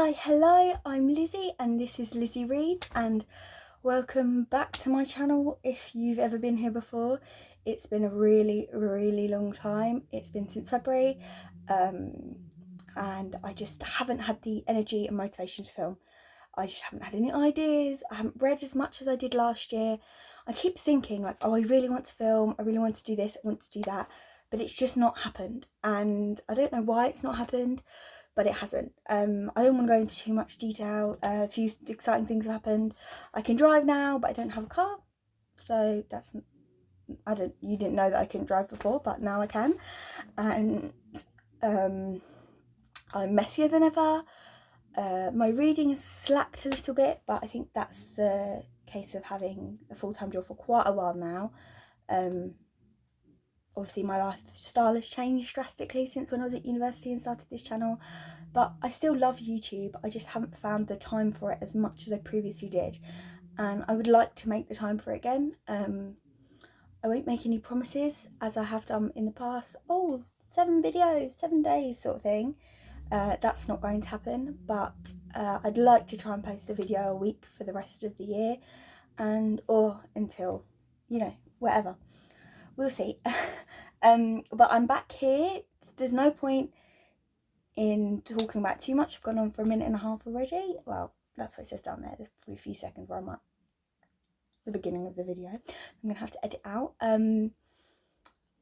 Hi, hello, I'm Lizzie and this is Lizzie Read, and welcome back to my channel if you've ever been here before. It's been a really long time. It's been since February and I just haven't had the energy and motivation to film. I just haven't had any ideas. I haven't read as much as I did last year. I keep thinking like, oh, I really want to film, I really want to do this, I want to do that, but it's just not happened, and I don't know why it's not happened, but it hasn't. I don't want to go into too much detail. A few exciting things have happened. I can drive now, but I don't have a car, so that's, you didn't know that I couldn't drive before, but now I can. And I'm messier than ever. My reading has slacked a little bit, but I think that's the case of having a full-time job for quite a while now. Obviously my lifestyle has changed drastically since when I was at university and started this channel, but I still love YouTube. I just haven't found the time for it as much as I previously did, and I would like to make the time for it again. I won't make any promises as I have done in the past. Oh, 7 videos, 7 days sort of thing. That's not going to happen, but I'd like to try and post a video a week for the rest of the year, or until, you know, whatever. We'll see. But I'm back here. There's no point in talking about too much. I've gone on for a minute and a half already. Well, that's what it says down there. There's probably a few seconds where I'm at the beginning of the video. I'm gonna have to edit out.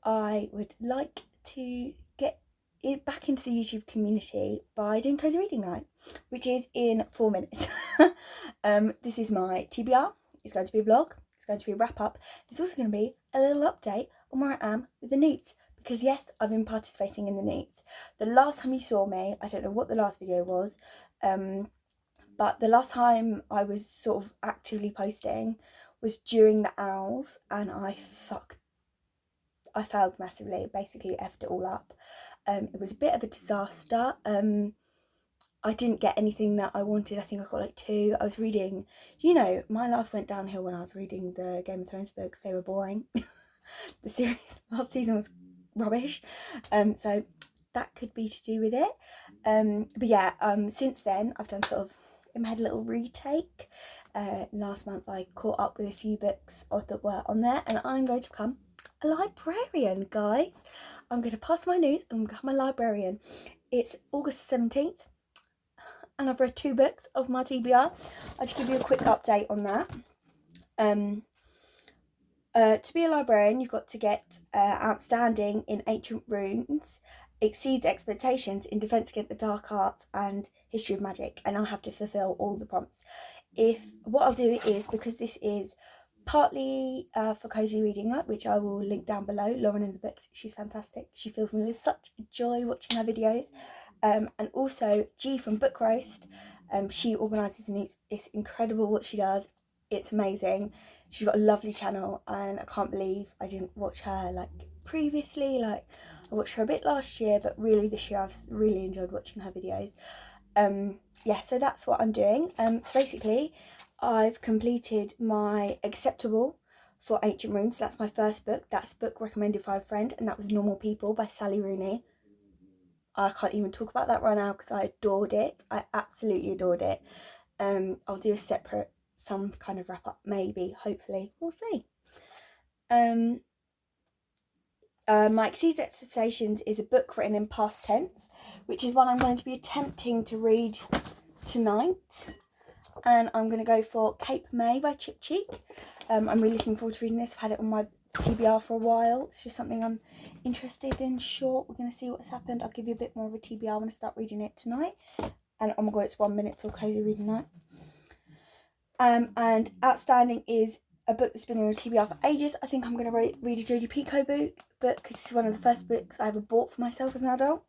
I would like to get it back into the YouTube community by doing Cosy Reading Night, which is in 4 minutes. This is my TBR. It's going to be a vlog. It's going to be a wrap up. It's also going to be a little update on where I am with the newts, because yes, I've been participating in the newts. The last time you saw me, I don't know what the last video was, but the last time I was sort of actively posting was during the owls, and I failed massively, basically effed it all up. It was a bit of a disaster. I didn't get anything that I wanted. I think I got like 2. I was reading, you know, my life went downhill when I was reading the Game of Thrones books. They were boring. The series last season was rubbish. So that could be to do with it. But yeah, since then I've done sort of in my head a little retake. Last month I caught up with a few books that were on there, and I'm going to become a librarian, guys. I'm going to pass my news and become a librarian. It's August 17th. And I've read 2 books of my TBR. I'll just give you a quick update on that. To be a librarian, you've got to get outstanding in ancient runes, exceeds expectations in defence against the dark arts and history of magic, and I'll have to fulfil all the prompts. What I'll do is, because this is partly for Cosy Reading Night, which I will link down below, Lauren in the books, she's fantastic. She fills me with such joy watching her videos. And also G from Book Roast, she organises the news. It's incredible what she does. It's amazing. She's got a lovely channel, and I can't believe I didn't watch her like previously. Like, I watched her a bit last year, but really this year I've really enjoyed watching her videos. Yeah, so that's what I'm doing. So basically I've completed my acceptable for Ancient Runes. That's my first book. That's book recommended by a friend, and that was Normal People by Sally Rooney. I can't even talk about that right now because I adored it. I absolutely adored it. I'll do a separate, some kind of wrap up, maybe, hopefully, we'll see. My Exceeds Expectations is a book written in past tense, which is one I'm going to be attempting to read tonight. And I'm going to go for Cape May by Chip Cheek. I'm really looking forward to reading this. I've had it on my TBR for a while. It's just something I'm interested in. Short. We're going to see what's happened. I'll give you a bit more of a TBR when I start reading it tonight. And oh my god, it's 1 minute till Cosy Reading Night. And Outstanding is a book that's been on TBR for ages. I think I'm going to read a Jodie Picoult book because this is one of the first books I ever bought for myself as an adult.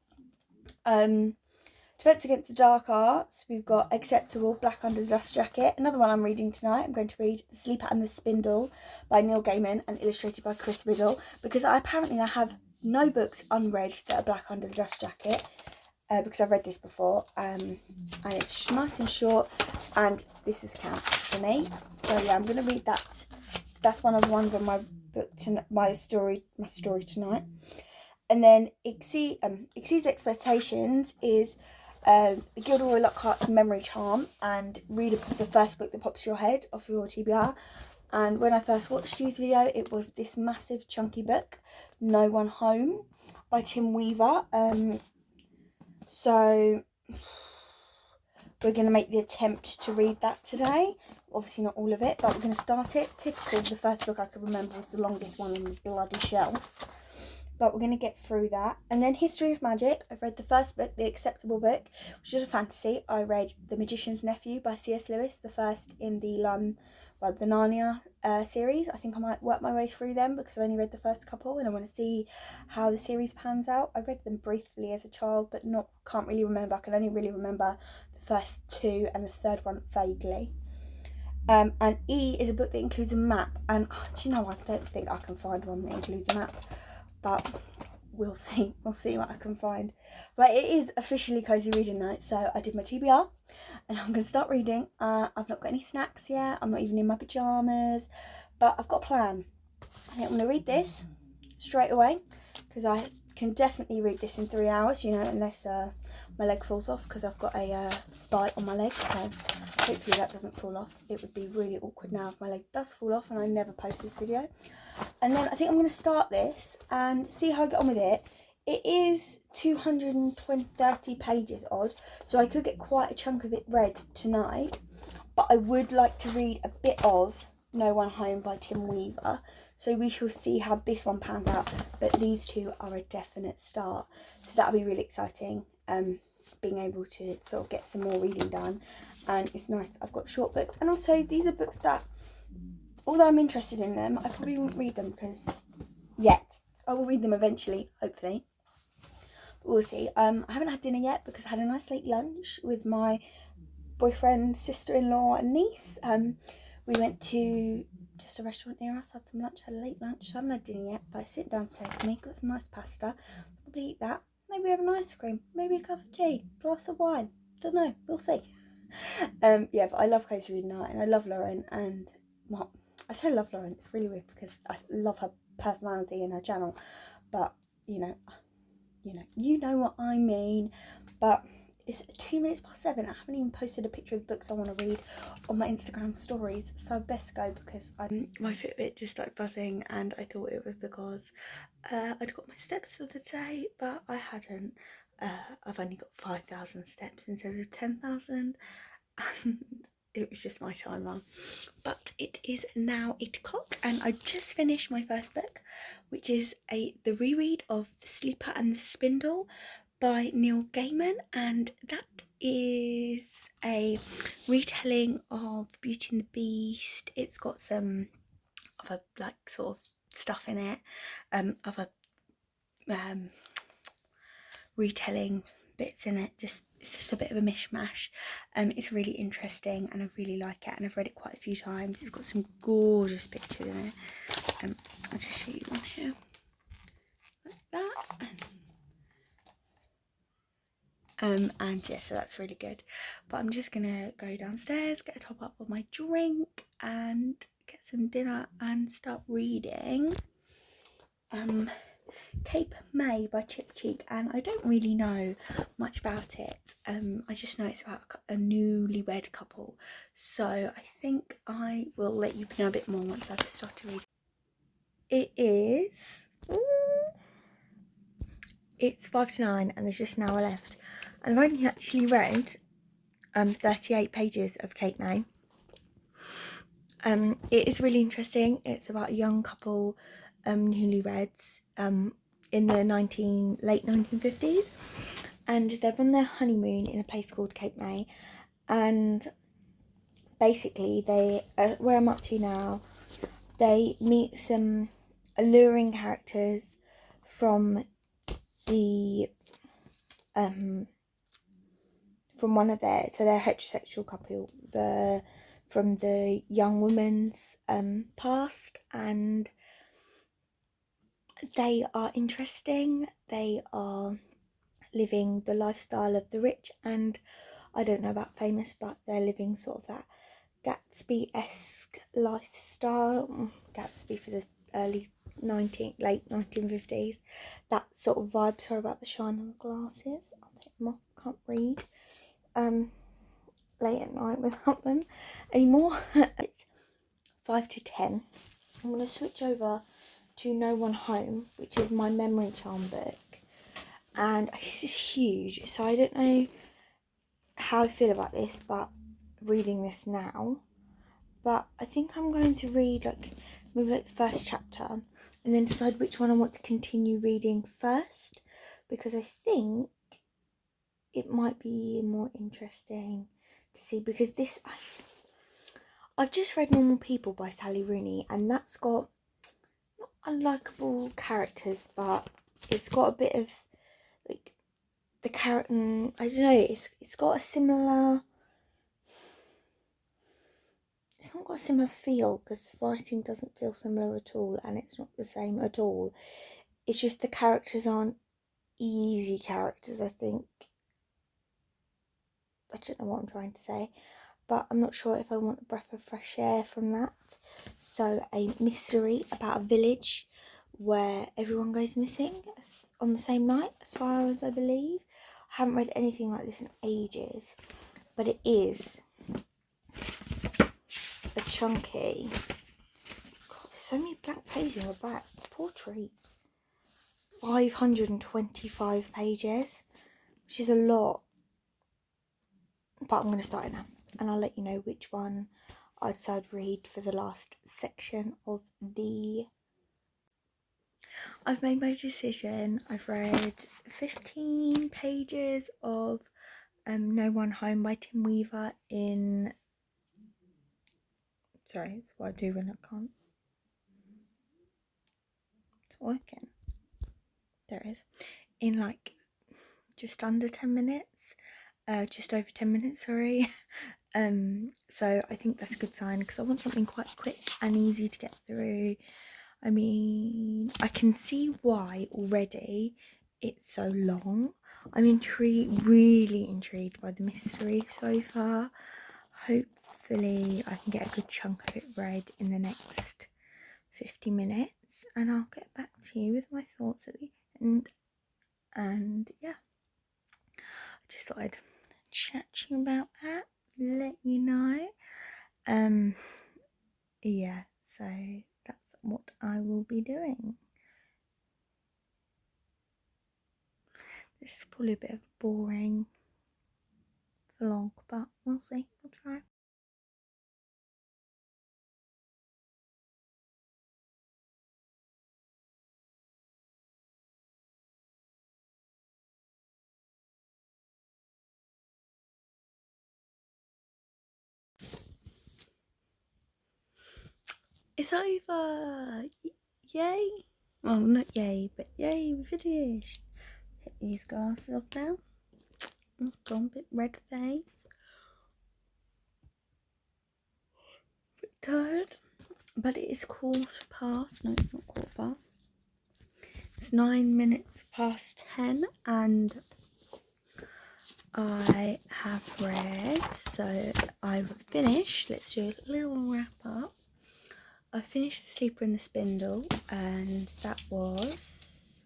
Defence Against the Dark Arts, we've got Acceptable, Black Under the Dust Jacket. Another one I'm reading tonight, I'm going to read The Sleeper and the Spindle by Neil Gaiman and illustrated by Chris Riddle, because I have no books unread that are Black Under the Dust Jacket, because I've read this before, and it's nice and short, and this is the count for me. So yeah, I'm going to read that. That's one of the ones on my book, my story tonight. And then Exceeds Expectations is the Gilderoy Lockhart's Memory Charm and read the first book that pops your head off your TBR. And when I first watched Stu's video, it was this massive chunky book, No One Home by Tim Weaver. So we're going to make the attempt to read that today. Obviously not all of it, but we're going to start it. Typical, the first book I could remember was the longest one on the bloody shelf. But we're going to get through that. And then History of Magic. I've read the first book, The Acceptable Book, which is a fantasy. I read The Magician's Nephew by C.S. Lewis, the first in the Narnia series. I think I might work my way through them because I've only read the first couple and I want to see how the series pans out. I read them briefly as a child, but can't really remember. I can only really remember the first two and the third one vaguely. And E is a book that includes a map. And do you know, I don't think I can find one that includes a map. But we'll see what I can find. But it is officially cozy reading night, so I did my TBR and I'm going to start reading. I've not got any snacks yet, I'm not even in my pyjamas, but I've got a plan. I think I'm going to read this straight away because I can definitely read this in 3 hours, you know, unless my leg falls off because I've got a bite on my leg, so hopefully that doesn't fall off. It would be really awkward now if my leg does fall off and I never post this video. And then I think I'm going to start this and see how I get on with it. It is 230 pages odd, so I could get quite a chunk of it read tonight, but I would like to read a bit of No One Home by Tim Weaver, so we shall see how this one pans out, but these two are a definite start, so that'll be really exciting, being able to sort of get some more reading done. And it's nice that I've got short books, and also these are books that, although I'm interested in them, I probably won't read them because yet. I will read them eventually, hopefully. But we'll see. I haven't had dinner yet because I had a nice late lunch with my boyfriend, sister-in-law and niece. We went to just a restaurant near us, had some lunch, had a late lunch. So I haven't had dinner yet, but I sit downstairs with me, got some nice pasta. Probably eat that. Maybe have an ice cream, maybe a cup of tea, glass of wine. Don't know, we'll see. Yeah, but I love cozy reading night and I love Lauren, and well, I say love Lauren, it's really weird because I love her personality and her channel, but you know what I mean. But it's 2 minutes past 7. I haven't even posted a picture of the books I want to read on my Instagram stories, so I best go because my Fitbit just started buzzing and I thought it was because I'd got my steps for the day, but I hadn't. I've only got 5,000 steps instead of 10,000, and it was just my time wrong. But it is now 8 o'clock and I just finished my first book, which is the reread of The Sleeper and the Spindle by Neil Gaiman, and that is a retelling of Beauty and the Beast. It's got some other like sort of stuff in it, other retelling bits in it. It's just a bit of a mishmash. It's really interesting and I really like it, and I've read it quite a few times. It's got some gorgeous pictures in it. I'll just show you one here, like that. And yeah, so that's really good. But I'm just gonna go downstairs, get a top up of my drink and get some dinner and start reading Cape May by Chip Cheek, and I don't really know much about it. I just know it's about a newlywed couple, so I think I will let you know a bit more once I've started reading. It's 5 to 9 and there's just an hour left, and I've only actually read 38 pages of Cape May. It is really interesting. It's about a young couple, newlyweds, in the late 1950s, and they're on their honeymoon in a place called Cape May, and basically they, where I'm up to now, they meet some alluring characters from the from one of their, so they're a heterosexual couple, from the young woman's past, and they are interesting. They are living the lifestyle of the rich, and I don't know about famous, but they're living sort of that Gatsby-esque lifestyle. Gatsby for the late 1950s, that sort of vibe. Sorry about the shine on the glasses, I'll take them off. Can't read late at night without them anymore. It's 5 to 10. I'm going to switch over to No One Home, which is my memory charm book. And this is huge, so I don't know how I feel about this, but reading this now. But I think I'm going to read maybe the first chapter and then decide which one I want to continue reading first, because I think it might be more interesting to see, because this I've just read Normal People by Sally Rooney, and that's got not unlikable characters, but it's got a bit of the character, I don't know, it's got a similar, it's not got a similar feel, because the writing doesn't feel similar at all, and it's not the same at all. It's just the characters aren't easy characters, I think. I don't know what I'm trying to say, but I'm not sure if I want a breath of fresh air from that. So a mystery about a village where everyone goes missing on the same night, as far as I believe. I haven't read anything like this in ages, but it is a chunky. God, there's so many blank pages on the back. Poor trees. 525 pages, which is a lot. But I'm going to start it now, and I'll let you know which one I decide to read for the last section of the... I've made my decision. I've read 15 pages of No One Home by Tim Weaver in... Sorry, it's what I do when I can't. It's working. There it is. In just under 10 minutes. Just over 10 minutes, sorry. So I think that's a good sign, because I want something quite quick and easy to get through. I mean, I can see why already it's so long. I'm really intrigued by the mystery so far. Hopefully I can get a good chunk of it read in the next 50 minutes, and I'll get back to you with my thoughts at the end. And yeah, I just thought I'd chat to you about that, let you know. Yeah, so that's what I will be doing. This is probably a bit of a boring vlog, but we'll see. We'll try. It's over! Yay! Well, not yay, but yay, we finished. Get these glasses off now. I've gone a bit red face. A bit tired. But it is 10:15. No, it's not 10:15. It's 9 minutes past 10, and I have read, so I've finished. Let's do a little wrap up. I finished The Sleeper and the Spindle, and that was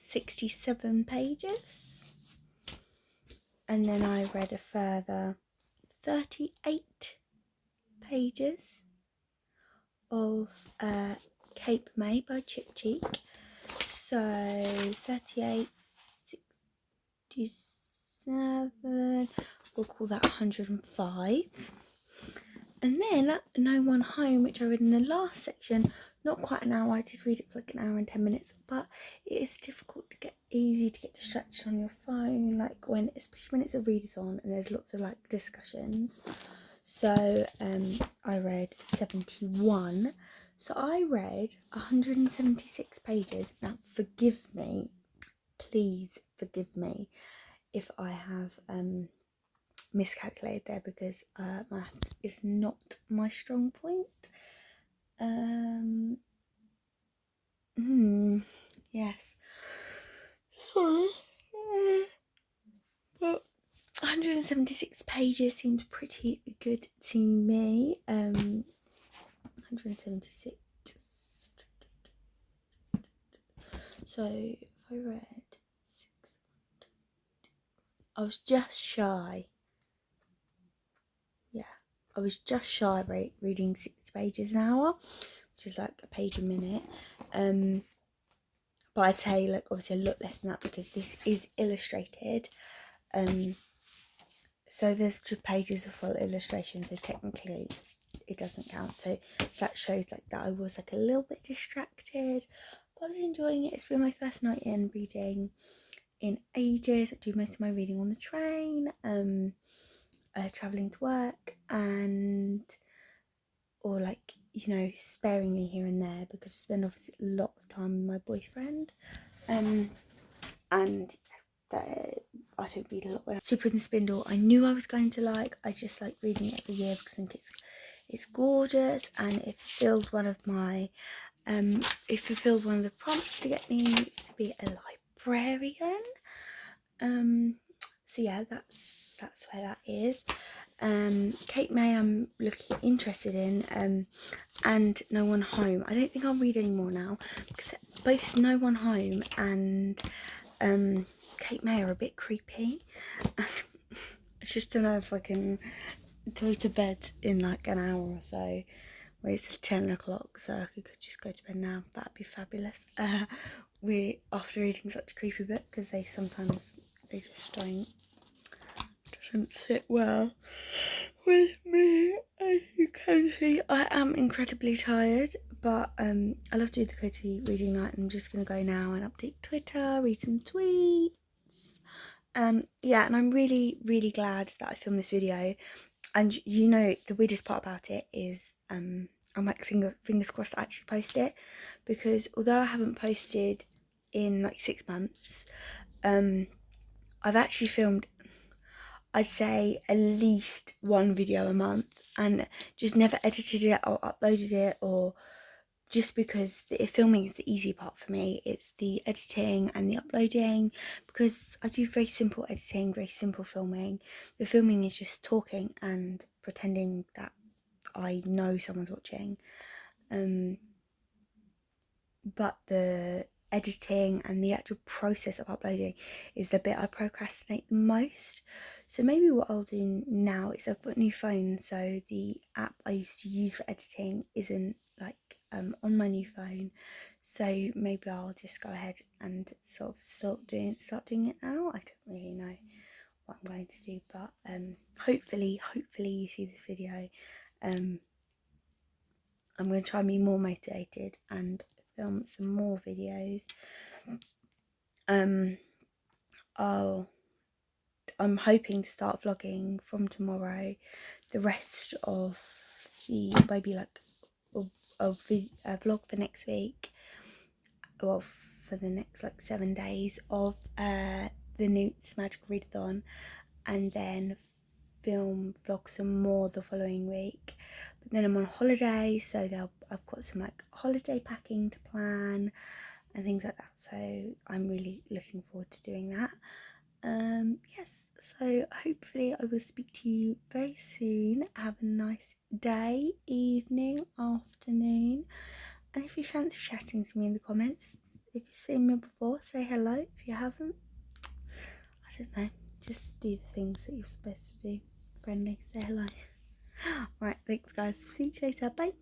67 pages. And then I read a further 38 pages of Cape May by Chip Cheek. So 38, 67, we'll call that 105. And then No One Home, which I read in the last section, not quite an hour. I did read it for an hour and 10 minutes, but it is difficult to get, easy to get distracted on your phone, especially when it's a readathon and there's lots of discussions. So I read 71. So I read 176 pages. Now forgive me, please forgive me if I have miscalculated there, because math is not my strong point. Yes, sorry, but 176 pages seems pretty good to me. 176, so if I read 6, I was just shy. Yeah, I was just shy of reading 60 pages an hour, which is like a page a minute. But I'd say, like, obviously a lot less than that because this is illustrated. So there's 2 pages of full illustration, so technically it doesn't count. So that shows like that I was like a little bit distracted, but I was enjoying it. It's been my first night in reading in ages. I do most of my reading on the train, traveling to work, and or like, you know, sparingly here and there because I spend obviously a lot of time with my boyfriend, and that I don't read a lot. When Super in the Spindle, I knew I was going to like. I just like reading it every year because I think it's gorgeous, and it fulfilled one of my the prompts to get me to be a librarian. So yeah, that's where that is. Kate May I'm looking interested in, and No One Home. I don't think I'll read any more now because both No One Home and Kate May are a bit creepy. I just don't know if I can go to bed in like an hour or so. Well, it's 10 o'clock, so I could just go to bed now. That'd be fabulous. We after reading such a creepy book, because they just doesn't sit well with me. As you can see, I am incredibly tired, but I love doing the Cosy reading night. I'm just gonna go now and update Twitter, read some tweets. Yeah, and I'm really, really glad that I filmed this video. And you know, the weirdest part about it is I'm like fingers crossed to actually post it, because although I haven't posted in like 6 months, I've actually filmed, I'd say, at least 1 video a month, and just never edited it or uploaded it, or just because the filming is the easy part for me. It's the editing and the uploading, because I do very simple editing, very simple filming. The filming is just talking and pretending that I know someone's watching. But the editing and the actual process of uploading is the bit I procrastinate the most. So maybe what I'll do now is I've got a new phone, so the app I used to use for editing isn't like on my new phone. So maybe I'll just go ahead and start doing it now. I don't really know what I'm going to do, but hopefully you see this video. I'm going to try and be more motivated and film some more videos. I'm hoping to start vlogging from tomorrow. The rest of the maybe like a vlog for next week, well, for the next like 7 days of the Newt's Magical Readathon, and then vlog some more the following week. But then I'm on holiday, so I've got some like holiday packing to plan and things like that, so I'm really looking forward to doing that. Yes, so hopefully I will speak to you very soon. Have a nice day, evening, afternoon, and if you fancy chatting to me in the comments, if you've seen me before, say hello. If you haven't, I don't know, just do the things that you're supposed to do. Friendly, say hello. Right, thanks guys, see you later, bye.